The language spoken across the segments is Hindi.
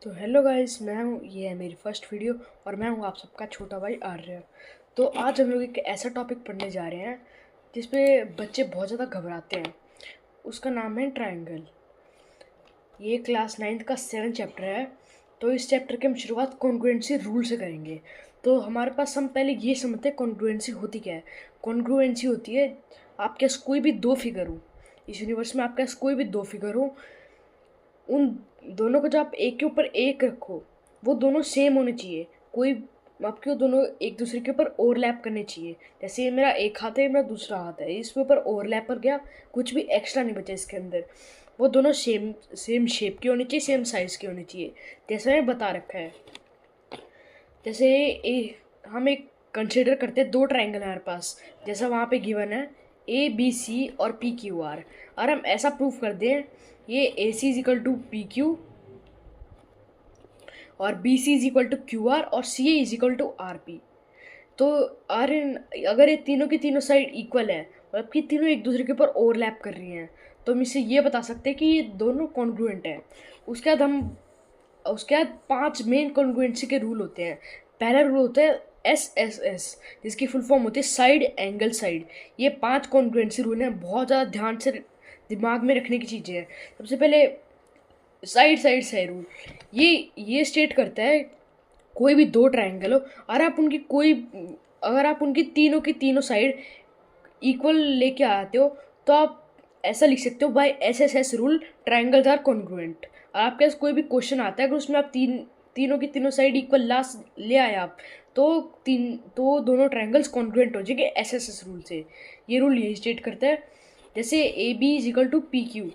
तो हेलो गाइस, मैं हूँ। ये है मेरी फर्स्ट वीडियो और मैं हूँ आप सबका छोटा भाई आर्य। तो आज हम लोग एक ऐसा टॉपिक पढ़ने जा रहे हैं जिसपे बच्चे बहुत ज़्यादा घबराते हैं। उसका नाम है ट्रायंगल। ये क्लास 9th का 7th चैप्टर है। तो इस चैप्टर की हम शुरुआत कॉन्ग्रुएंसी रूल से करेंगे। तो हमारे पास हम पहले ये समझते हैं कॉन्ग्रुएंसी होती क्या है। कॉन्ग्रुएंसी होती है आपके पास कोई भी दो फिगर हो, इस यूनिवर्स में आपके पास कोई भी दो फिगर हो, उन दोनों को जब आप एक के ऊपर एक रखो वो दोनों सेम होने चाहिए। कोई आपके वो दोनों एक दूसरे के ऊपर ओवरलैप करने चाहिए। जैसे ये मेरा एक हाथ है, मेरा दूसरा हाथ है, इसके ऊपर ओवरलैप कर गया, कुछ भी एक्स्ट्रा नहीं बचा इसके अंदर। वो दोनों सेम सेम शेप की होनी चाहिए, सेम साइज़ की होनी चाहिए, जैसे मैंने बता रखा है। जैसे हम एक कंसिडर करते हैं दो ट्राइंगल हमारे पास, जैसा वहाँ पे गिवन है ABC और PQR। और हम ऐसा प्रूव कर दें ये AC is equal to PQ और BC is equal to QR और CA is equal to RP। तो आर अगर ये तीनों की तीनों साइड इक्वल है, मतलब कि तीनों एक दूसरे के ऊपर ओवरलैप कर रही हैं, तो हम इससे ये बता सकते हैं कि ये दोनों कॉन्ग्रुएंट हैं। उसके बाद 5 मेन कॉन्ग्रुएंसी के रूल होते हैं। पहला रूल होता है SSS, जिसकी फुल फॉर्म होती है साइड एंगल साइड। ये 5 कॉन्ग्रुएंसी रूल हैं, बहुत ज़्यादा ध्यान से दिमाग में रखने की चीज़ें हैं। सबसे पहले साइड साइड से रूल ये स्टेट करता है कोई भी दो ट्रायंगल हो और अगर आप उनकी तीनों की तीनों साइड इक्वल लेके आते हो तो आप ऐसा लिख सकते हो by SSS rule triangles are congruent. और आपके पास कोई भी क्वेश्चन आता है अगर उसमें आप तीनों की तीनों साइड इक्वल लास्ट ले आए आप, तो दोनों ट्रायंगल्स कॉन्ग्रुएंट हो जाएंगे SSS रूल से। ये रूल यही स्टेट करता है। जैसे AB is equal to PQ,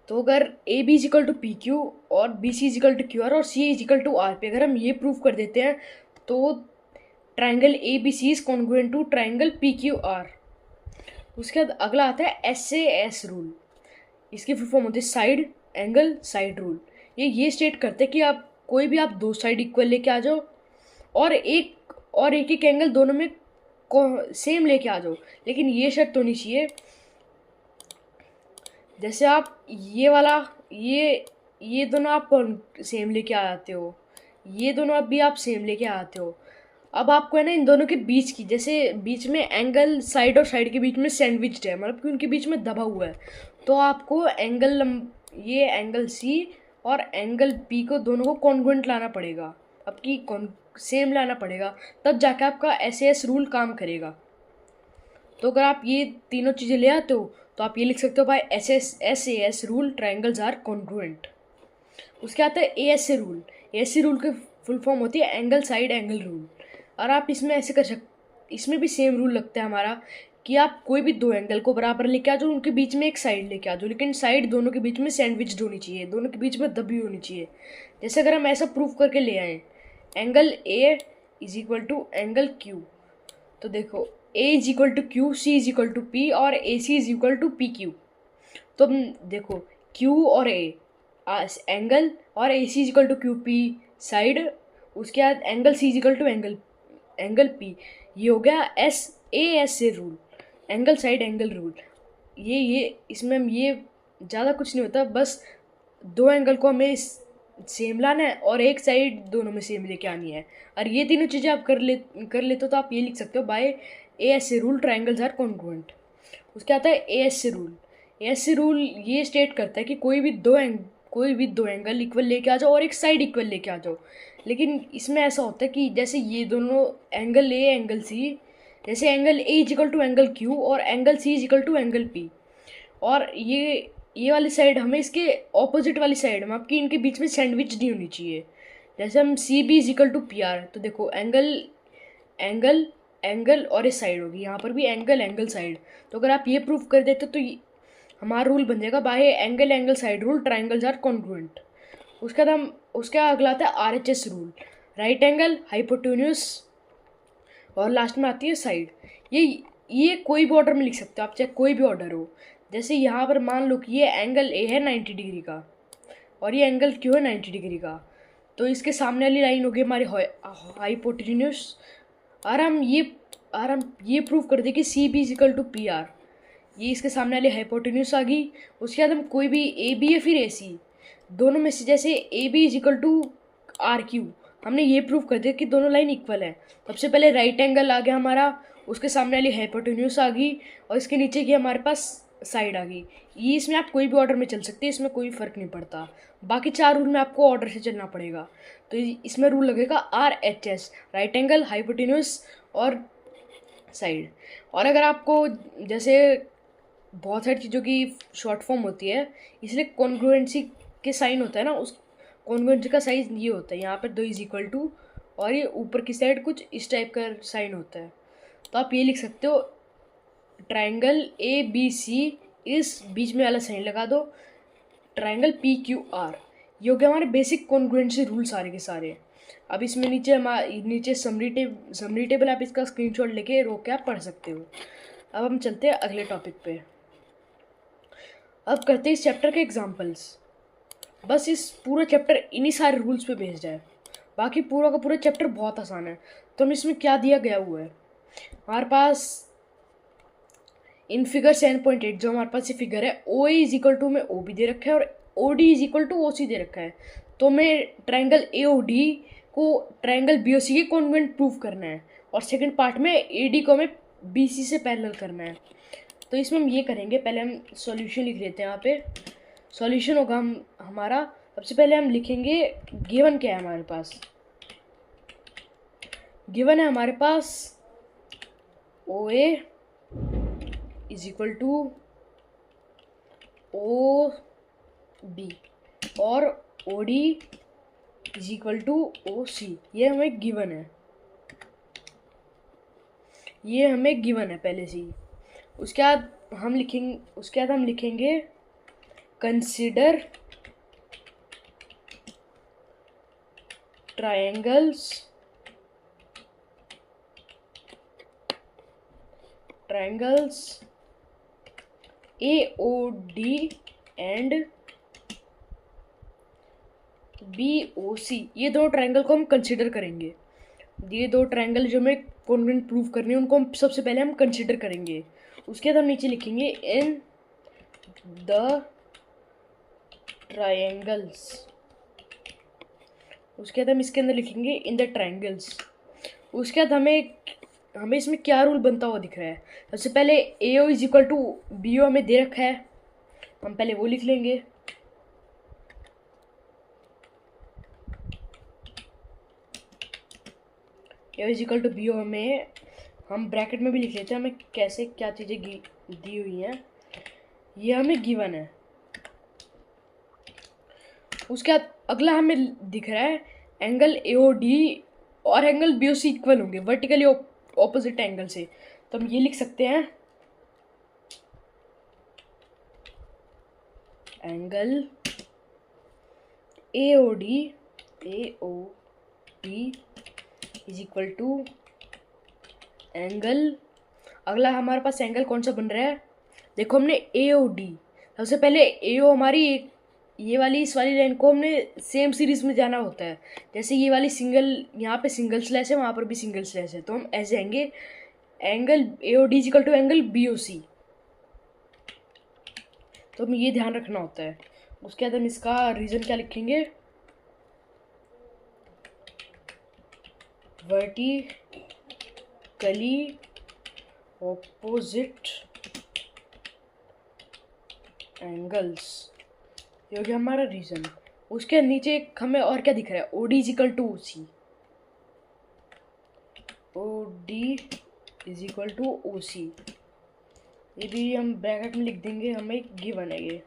तो अगर AB is equal to PQ और BC is equal to QR और CA is equal to RP, अगर हम ये प्रूव कर देते हैं तो triangle ABC is congruent to triangle PQR। उसके बाद अगला आता है SAS रूल। इसकी फुल फॉर्म होती है साइड एंगल साइड रूल। ये स्टेट करते हैं कि आप दो साइड इक्वल लेके आ जाओ और एक एंगल दोनों में सेम लेके आ जाओ, लेकिन ये शर्त होनी चाहिए जैसे आप ये दोनों आप सेम लेके आते हो, ये दोनों आप सेम लेके आते हो। अब आपको है ना इन दोनों के बीच की, जैसे बीच में एंगल साइड और साइड के बीच में सैंडविच्ड है, मतलब कि उनके बीच में दबा हुआ है, तो आपको ये एंगल C और एंगल P को दोनों को कॉन्ग्रुएंट लाना पड़ेगा, सेम लाना पड़ेगा, तब जाके आपका SAS रूल काम करेगा। तो अगर आप ये तीनों चीज़ें ले आते हो तो आप ये लिख सकते हो by SAS rule triangles are congruent. उसके आता है ASA रूल। ASA रूल की फुल फॉर्म होती है एंगल साइड एंगल रूल। और आप इसमें ऐसे कर सकते, इसमें भी सेम रूल लगता है हमारा कि आप कोई भी दो एंगल को बराबर लेके आ जाओ, उनके बीच में एक साइड लेके आ जाओ, लेकिन साइड दोनों के बीच में सैंडविच्ड होनी चाहिए, दोनों के बीच में दबी होनी चाहिए। जैसे अगर हम ऐसा प्रूफ करके ले आए angle A is equal to angle Q, तो देखो A is equal to Q, C is equal to P और AC is equal to PQ। तो देखो Q और A एंगल और AC is equal to QP side, उसके बाद angle C is equal to angle P। ये हो गया ASA rule, angle side angle rule. ये इसमें हम ये ज़्यादा कुछ नहीं होता, बस दो एंगल को हमें सेम लाना है और एक साइड दोनों में सेम लेके आनी है। और ये तीनों चीज़ें आप कर लेते हो तो आप ये लिख सकते हो by ASA rule triangles are congruent. उसके आता है ASA रूल। ASA रूल ये स्टेट करता है कि कोई भी दो एंगल इक्वल लेके आ जाओ और एक साइड इक्वल लेके आ जाओ, लेकिन इसमें ऐसा होता है कि जैसे ये दोनों एंगल A एंगल C, जैसे angle A is equal to angle Q और angle C is equal to angle P, और ये वाली साइड हमें इसके ऑपोजिट वाली साइड में आपकी इनके बीच में सैंडविच नहीं होनी चाहिए। जैसे हम CB is equal to PR, तो देखो एंगल एंगल एंगल और इस साइड होगी, यहाँ पर भी एंगल एंगल साइड। तो अगर आप ये प्रूव कर देते तो हमारा रूल बन जाएगा by angle angle side rule triangles are congruent. उसके अगला आता है RHS rule, right angle hypotenuse और लास्ट में आती है साइड। ये कोई भी ऑर्डर में लिख सकते हो आप, चाहे कोई भी ऑर्डर हो। जैसे यहाँ पर मान लो कि ये एंगल A है 90 डिग्री का और ये एंगल Q है 90 डिग्री का, तो इसके सामने वाली लाइन होगी हमारी हाइपोटेन्यूज। और हम ये प्रूव कर दें कि CB is equal to PR, ये इसके सामने वाली हाइपोटेन्यूज आ गई। उसके बाद हम कोई भी AB या फिर AC, दोनों में से जैसे A B is equal to R Q, हमने ये प्रूव कर दिया कि दोनों लाइन इक्वल है। सबसे पहले राइट एंगल आ गया हमारा, उसके सामने वाली हाइपोटेन्यूज आ गई और इसके नीचे की हमारे पास साइड आ गई। ये इसमें आप कोई भी ऑर्डर में चल सकते हैं, इसमें कोई फ़र्क नहीं पड़ता। बाकी 4 रूल में आपको ऑर्डर से चलना पड़ेगा। तो इसमें रूल लगेगा RHS, राइट एंगल, हाइपोटेन्यूज और साइड। और अगर आपको जैसे बहुत सारी चीज़ों की शॉर्ट फॉर्म होती है, इसलिए कॉन्ग्रुएंसी के साइन होता है ना, उस कॉन्ग्रुएंसी का साइज ये होता है, यहाँ पर 2 इज इक्वल टू और ये ऊपर की साइड कुछ इस टाइप का साइन होता है। तो आप ये लिख सकते हो ट्राइंगल ABC, इस बीच में वाला साइन लगा दो, ट्राइंगल PQR। ये हो गया हमारे बेसिक कॉन्ग्रुएंसी रूल सारे के सारे। अब इसमें नीचे समरी टेबल आप इसका स्क्रीनशॉट लेके रोक के आप पढ़ सकते हो। अब हम चलते हैं अगले टॉपिक पे। अब करते हैं इस चैप्टर के एग्जाम्पल्स। बस इस पूरा चैप्टर इन्हीं सारे रूल्स पे बेस्ड है, बाकी पूरा का पूरा चैप्टर बहुत आसान है। तो हम इसमें क्या दिया गया हुआ है, हमारे पास इन फिगर 7.8 जो हमारे पास ये फिगर है, OA इज इक्वल टू में OB दे रखा है और OD is equal to OC दे रखा है। तो हमें ट्राइंगल AOD को ट्राइंगल BOC के कॉन्ग्रुएंट प्रूव करना है और सेकंड पार्ट में AD को हमें BC से पैरेलल करना है। तो इसमें हम ये करेंगे, पहले हम सॉल्यूशन लिख लेते हैं। यहाँ पे सॉल्यूशन होगा हमारा, सबसे पहले हम लिखेंगे गिवन क्या है हमारे पास। गिवन है हमारे पास OA is equal to OB और OD is equal to OC। ये हमें गिवन है, ये हमें गिवन है पहले से ही। उसके बाद हम लिखेंगे consider triangles AOD and BOC। ये दो ट्रायंगल को हम कंसिडर करेंगे। ये दो ट्रायंगल जो हमें कॉन्ग्रुएंट प्रूव करने हैं उनको हम सबसे पहले हम कंसिडर करेंगे। उसके बाद हम नीचे लिखेंगे इन द ट्रायंगल्स। उसके बाद हम इसके अंदर लिखेंगे इन द ट्रायंगल्स। उसके बाद हमें इसमें क्या रूल बनता हुआ दिख रहा है। सबसे पहले AO is equal to BO हमें दे रखा है, हम पहले वो लिख लेंगे। AO is equal to BO हमें हम ब्रैकेट में भी लिख लेते हैं, हमें कैसे क्या चीज़ें दी हुई हैं, ये हमें गिवन है। उसके बाद अगला हमें दिख रहा है एंगल AOD और एंगल BOC इक्वल होंगे वर्टिकली ऑपोजिट एंगल से। तो हम ये लिख सकते हैं angle AOD is equal to angle, अगला हमारे पास एंगल कौन सा बन रहा है, देखो हमने AOD, सबसे पहले AO हमारी ये वाली इस वाली लाइन को हमने सेम सीरीज में जाना होता है। जैसे ये वाली सिंगल, यहाँ पे सिंगल स्लैश है, वहाँ पर भी सिंगल स्लैश है, तो हम ऐसे आएंगे angle AOD is equal to angle BOC। तो हमें ये ध्यान रखना होता है। उसके बाद हम इसका रीज़न क्या लिखेंगे, वर्टिकली ऑपोजिट एंगल्स, ये हो गया हमारा रीज़न। उसके नीचे हमें और क्या दिख रहा है, OD is equal to OC, OD is equal to OC, ये भी हम ब्रैकेट में लिख देंगे, हमें गिवन है ये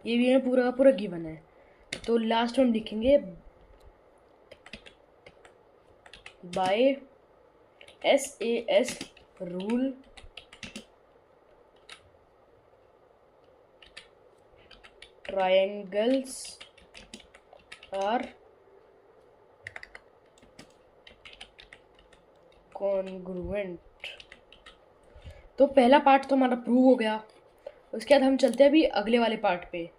भी हमें पूरा का पूरा गिवन है। तो लास्ट में हम लिखेंगे by SAS rule triangles are congruent। तो पहला पार्ट तो हमारा प्रूव हो गया। उसके बाद हम चलते हैं अभी अगले वाले पार्ट पे।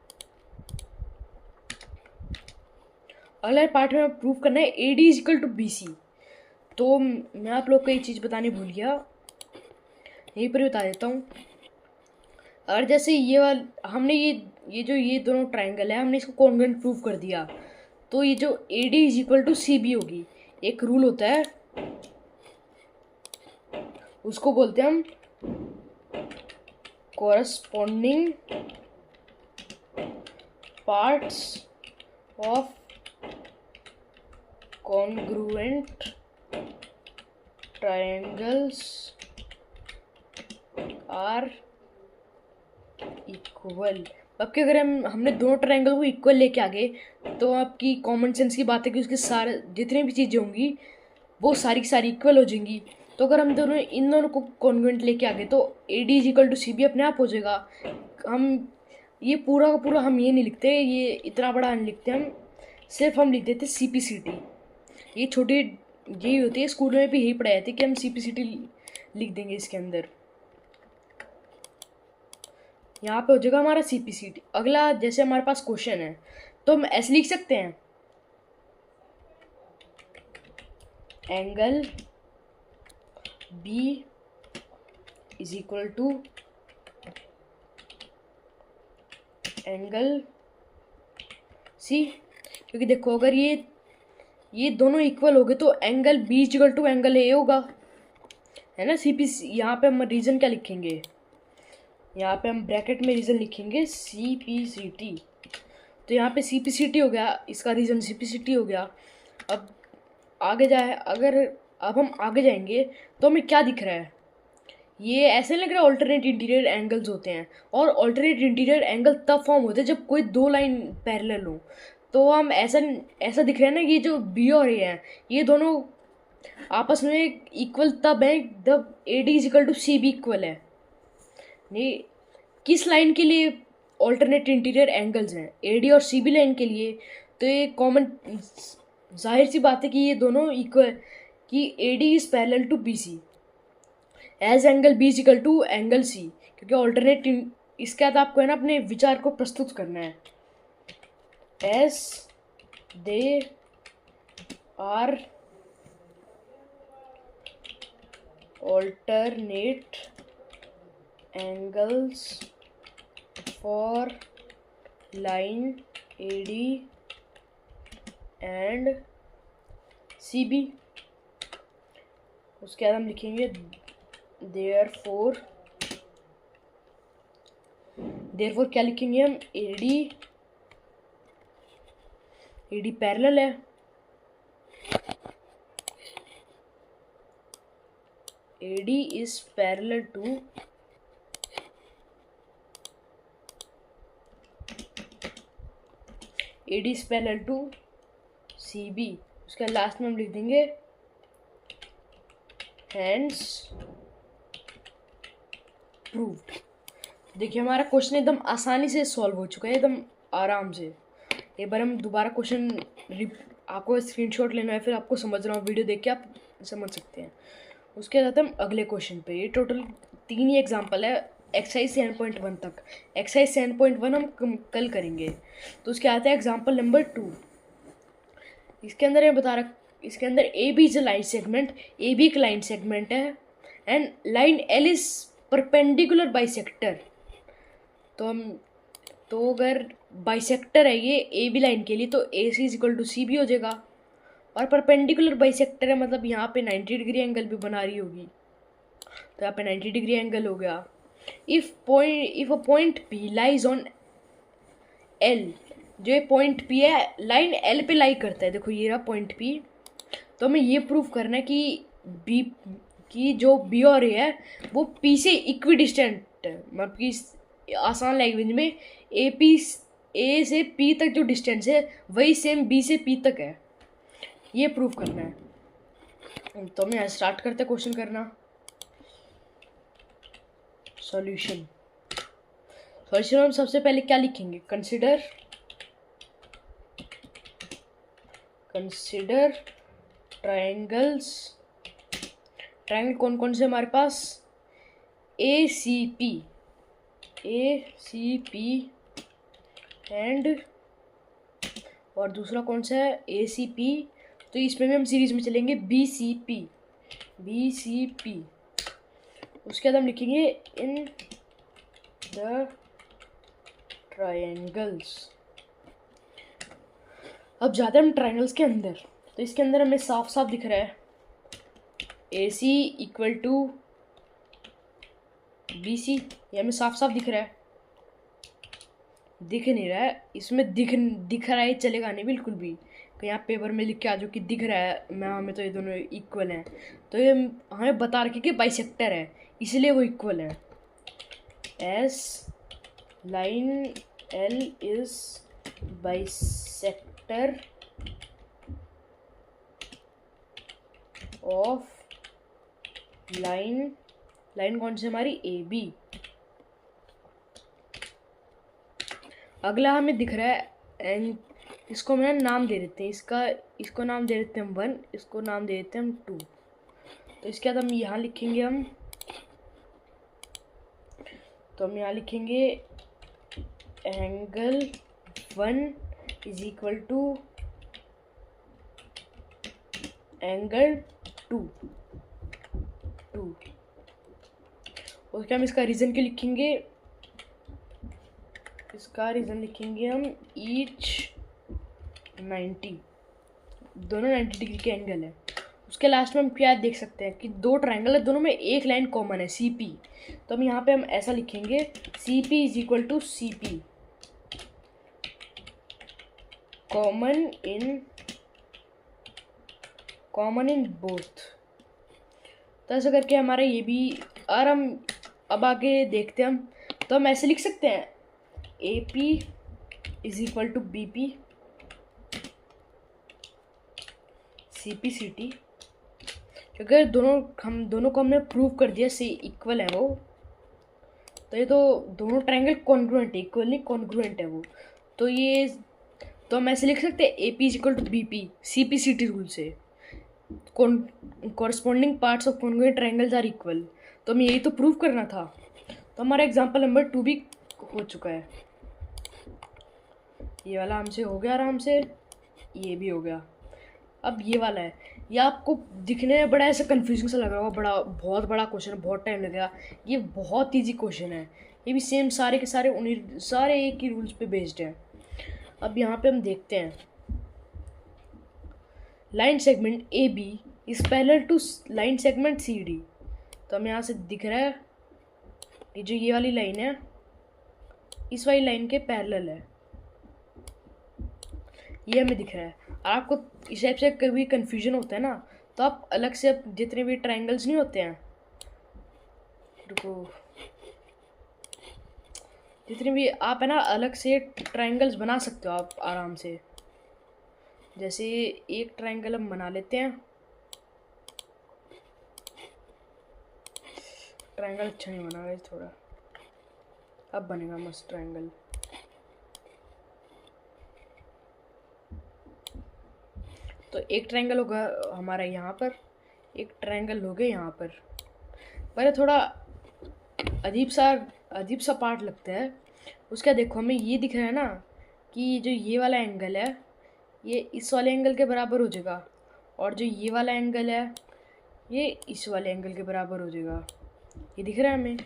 अगले पार्ट में प्रूव करना है AD is equal to BC। तो मैं आप लोग को एक चीज़ बताने भूल गया, यहीं पर बता देता हूँ। और जैसे ये वाला हमने ये दोनों ट्राइंगल है, हमने इसको कॉन्ग्रुएंट प्रूव कर दिया। तो ये जो AD is equal to CB होगी, एक रूल होता है उसको बोलते हैं हम corresponding parts of congruent triangles are equal. अब क्या अगर हमने दोनों ट्रायंगल को इक्वल लेके आ गए तो आपकी कॉमन सेंस की बात है कि उसके सारे जितनी भी चीज़ें होंगी वो सारी की सारी इक्वल हो जाएंगी। तो अगर हम दोनों इन दोनों को कॉन्ग्रुएंट लेके आ गए तो AD is equal to CB अपने आप हो जाएगा। हम ये पूरा का पूरा हम ये नहीं लिखते, ये इतना बड़ा नहीं लिखते, हम सिर्फ हम लिख देते CPCT। ये छोटी यही होती है, स्कूल में भी यही पढ़ाई जाती है कि हम CPCT लिख देंगे इसके अंदर। यहाँ पे हो जाएगा हमारा CPCT। अगला जैसे हमारे पास क्वेश्चन है तो हम ऐसे लिख सकते हैं, angle B is equal to angle C। क्योंकि देखो अगर ये दोनों इक्वल हो गए तो angle B is equal to angle A होगा, है ना। यहाँ पे हम रीजन क्या लिखेंगे, यहाँ पे हम ब्रैकेट में रीजन लिखेंगे CPCT। तो यहाँ पे CPCT हो गया, इसका रीजन CPCT हो गया। अब आगे जाए, अगर अब हम आगे जाएंगे तो हमें क्या दिख रहा है, ये ऐसे लग रहा है ऑल्टरनेट इंटीरियर एंगल्स होते हैं। और ऑल्टरनेट इंटीरियर एंगल तब फॉर्म होते हैं जब कोई दो लाइन पैरेलल हो। तो हम ऐसा दिख रहा है ना, ये जो B और A हैं ये दोनों आपस में इक्वल तब है जब AD is equal to CB equal है। नहीं, किस लाइन के लिए ऑल्टरनेट इंटीरियर एंगल्स हैं, AD और CB लाइन के लिए। तो ये कॉमन जाहिर सी बात है कि ये दोनों इक्वल, कि AD is parallel to BC as angle B is equal to angle C। क्योंकि ऑल्टरनेट इसके बाद आपको है ना अपने विचार को प्रस्तुत करना है। As they are alternate angles for line AD and CB। उसके बाद हम लिखेंगे therefore क्या लिखेंगे हम, AD पैरेलल है, AD is parallel to CB। उसके लास्ट में हम लिख देंगे hence proved। देखिए हमारा क्वेश्चन एकदम आसानी से सॉल्व हो चुका है, एकदम आराम से। एक बार हम दोबारा क्वेश्चन, आपको स्क्रीनशॉट लेना है फिर आपको समझना हो, वीडियो देख के आप समझ सकते हैं। उसके बाद हम अगले क्वेश्चन पे, ये टोटल 3 ही एग्जांपल है एक्सरसाइज 7.1 तक। एक्सरसाइज 7.1 हम कल करेंगे। तो उसके आता है एग्जांपल नंबर 2। इसके अंदर ये बता रहा, इसके अंदर AB is a line segment, AB एक लाइन सेगमेंट है and line L is perpendicular bisector. तो अगर बाइसेक्टर है ये AB लाइन के लिए तो AC is equal to CB हो जाएगा। और परपेंडिकुलर बाइसेक्टर है मतलब यहाँ पे 90 डिग्री एंगल भी बना रही होगी, तो यहाँ पे 90 डिग्री एंगल हो गया। If a point P lies on L, जो ये पॉइंट P है लाइन L पे लाई करता है, देखो ये रहा पॉइंट P। तो हमें ये प्रूव करना है कि जो B और A है वो P से इक्वी डिस्टेंट है। मतलब कि आसान लैंग्वेज में A से P तक जो डिस्टेंस है वही सेम B से P तक है, ये प्रूव करना है। तो हमें स्टार्ट करते क्वेश्चन करना। सॉल्यूशन हम सबसे पहले क्या लिखेंगे, कंसिडर ट्रायंगल कौन कौन से हमारे पास, ACP एंड और दूसरा कौन सा है ACP। तो इसमें भी हम सीरीज में चलेंगे BCP। उसके बाद हम लिखेंगे इन द ट्रायंगल्स। अब जाते हैं हम ट्रायंगल्स के अंदर। तो इसके अंदर हमें साफ साफ दिख रहा है AC इक्वल टू BC, ये हमें साफ साफ दिख रहा है। दिख नहीं रहा है, इसमें दिख रहा है चलेगा नहीं बिल्कुल भी। कहीं आप पेपर में लिख के आ जाओ कि दिख रहा है, मैं हमें तो ये दोनों इक्वल हैं। तो ये हमें बता रखे कि बाइसेक्टर है, इसलिए वो इक्वल है। S line L is bisector of line कौन सी हमारी AB। अगला हमें दिख रहा है एंड इसको मैं नाम दे देते हैं, इसको नाम दे देते हैं हम 1, इसको नाम दे देते हैं हम 2। तो इसके बाद हम यहाँ लिखेंगे हम यहाँ लिखेंगे angle 1 is equal to angle 2। उसके हम इसका रीज़न क्यों लिखेंगे, इसका रीज़न लिखेंगे हम ईच 90, दोनों 90 डिग्री के एंगल है। उसके लास्ट में हम क्या देख सकते हैं कि दो ट्रायंगल है, दोनों में एक लाइन कॉमन है CP। तो हम यहाँ पे हम ऐसा लिखेंगे CP is equal to CP common in both. तो ऐसा करके हमारा ये भी, और हम अब आगे देखते हैं हम, तो हम ऐसे लिख सकते हैं AP is equal to BP CP CT, क्योंकि हम दोनों को हमने प्रूव कर दिया से इक्वल है वो। तो ये तो दोनों ट्रायंगल कॉन्ग्रुएंट है, इक्वल नहीं कॉन्ग्रुएंट है वो। तो हम ऐसे लिख सकते हैं AP is equal to BP CP CT rule से, corresponding parts of congruent triangles are equal. तो हमें यही तो प्रूव करना था। तो हमारा एग्जांपल नंबर 2 भी हो चुका है। ये वाला हमसे हो गया आराम से, ये भी हो गया। अब ये वाला है, ये आपको दिखने में बड़ा ऐसा कंफ्यूजिंग सा लग रहा होगा, बहुत बड़ा क्वेश्चन है, बहुत टाइम लगेगा। ये बहुत ईजी क्वेश्चन है, ये भी सेम सारे के सारे एक ही रूल्स पे बेस्ड है। अब यहाँ पे हम देखते हैं line segment AB is parallel to line segment CD। तो हमें यहाँ से दिख रहा है ये जो ये वाली लाइन है इस वाली लाइन के पैरेलल है, ये हमें दिख रहा है। आपको इस टाइप से कभी कंफ्यूजन होता है ना, तो आप अलग से जितने भी ट्रायंगल्स नहीं होते हैं, जितने भी आप है ना अलग से ट्रायंगल्स बना सकते हो आप आराम से। जैसे एक ट्रायंगल हम बना लेते हैं, ट्रायंगल अच्छा नहीं बना रहा है थोड़ा, अब बनेगा मस्त ट्रायंगल। तो एक ट्रायंगल होगा हमारा यहाँ पर, एक ट्रायंगल हो गया यहाँ पर ये थोड़ा अजीब सा पार्ट लगता है उसका। देखो हमें ये दिख रहा है ना कि जो ये वाला एंगल है ये इस वाले एंगल के बराबर हो जाएगा, और जो ये वाला एंगल है ये इस वाले एंगल के बराबर हो जाएगा, ये दिख रहा है हमें।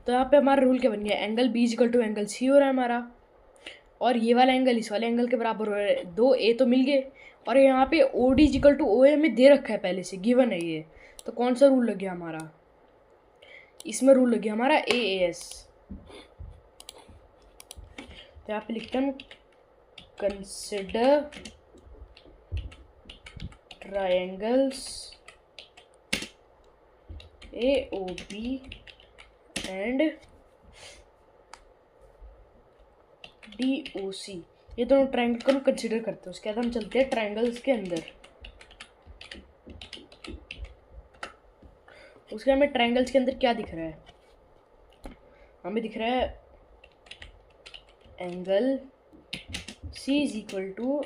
तो यहाँ पे हमारा रूल क्या बन गया, angle B equal to angle C हो रहा है हमारा, और ये वाला एंगल इस वाले एंगल के बराबर हो रहा है। दो A तो मिल गए, और यहाँ पे OD इक्वल टू OA में दे रखा है, पहले से गिवन है ये। तो कौन सा रूल लग गया हमारा, इसमें रूल लग गया हमारा AAS। तो यहाँ पे लिखते हैं consider triangles AOB and DOC, ये दोनों ट्रायंगल को हम कंसिडर करते हैं। उसके बाद हम चलते हैं ट्रायंगल्स के अंदर। उसके हमें ट्रायंगल्स के अंदर क्या दिख रहा है, हमें दिख रहा है angle C is equal to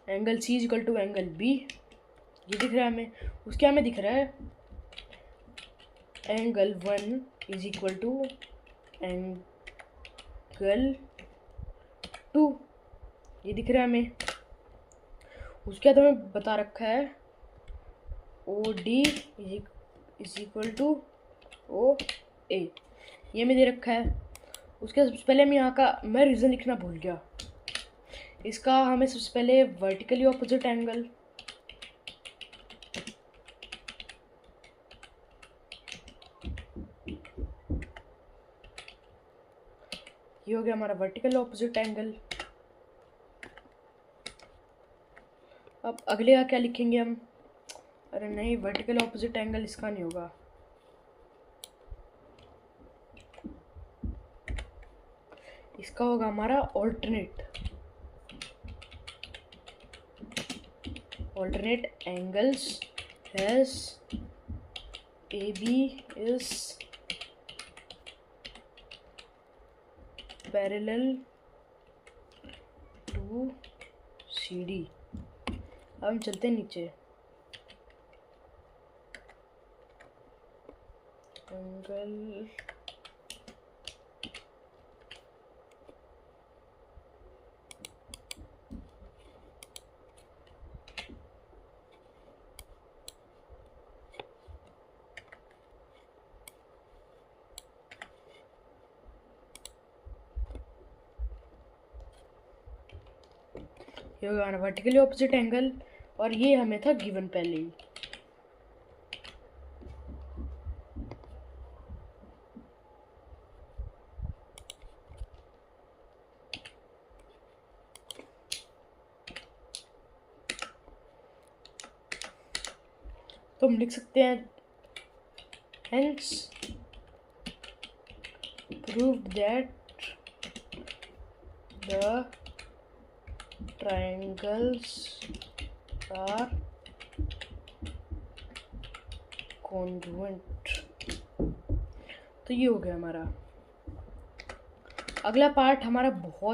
angle B, ये दिख रहा है हमें। उसके हमें दिख रहा है angle 1 is equal to angle 2, ये दिख रहा है हमें। उसके बाद हमें बता रखा है OD is equal to OA, ये हमें दे रखा है। उसके सबसे पहले हम यहाँ का मैं रीज़न लिखना भूल गया। इसका हमें सबसे पहले वर्टिकली ऑपोजिट एंगल, ये हो गया हमारा वर्टिकल ऑपोजिट एंगल। अब अगले का क्या लिखेंगे हम? अरे नहीं, वर्टिकल ऑपोजिट एंगल इसका नहीं होगा। इसका होगा हमारा alternate angles as AB is parallel to CD। अब हम चलते हैं नीचे। एंगल ये होगा वर्टिकली ऑपोजिट एंगल, और ये हमें था गिवन पहले ही। तो हम लिख सकते हैं hence proved that the triangles are congruent। तो ये हो गया हमारा। अगला पार्ट हमारा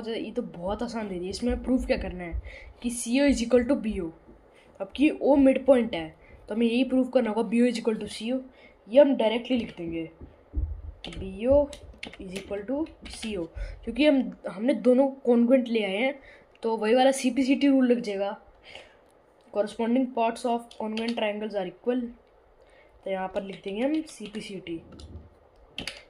ये तो बहुत आसान दे दिया। इसमें हमें प्रूफ क्या करना है कि CO is equal to BO। अब कि O मिड पॉइंट है तो हमें यही प्रूफ करना होगा BO is equal to CO। ये हम डायरेक्टली लिख देंगे BO is equal to CO, क्योंकि हमने दोनों कॉन्ग्रुएंट ले आए हैं तो वही वाला CPCT रूल लग जाएगा। Corresponding parts of congruent triangles are equal, तो यहाँ पर लिख देंगे हम CPCT।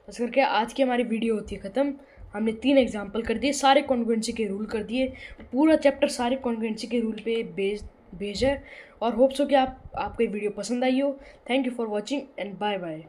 बस करके आज की हमारी वीडियो होती है ख़त्म। हमने 3 एग्जाम्पल कर दिए, सारे कॉन्ग्रुएंसी के रूल कर दिए, पूरा चैप्टर सारे कॉन्ग्रुएंसी के रूल पे बेस्ड है। और होप्स हो कि आपको ये वीडियो पसंद आई हो। Thank you for watching and bye bye.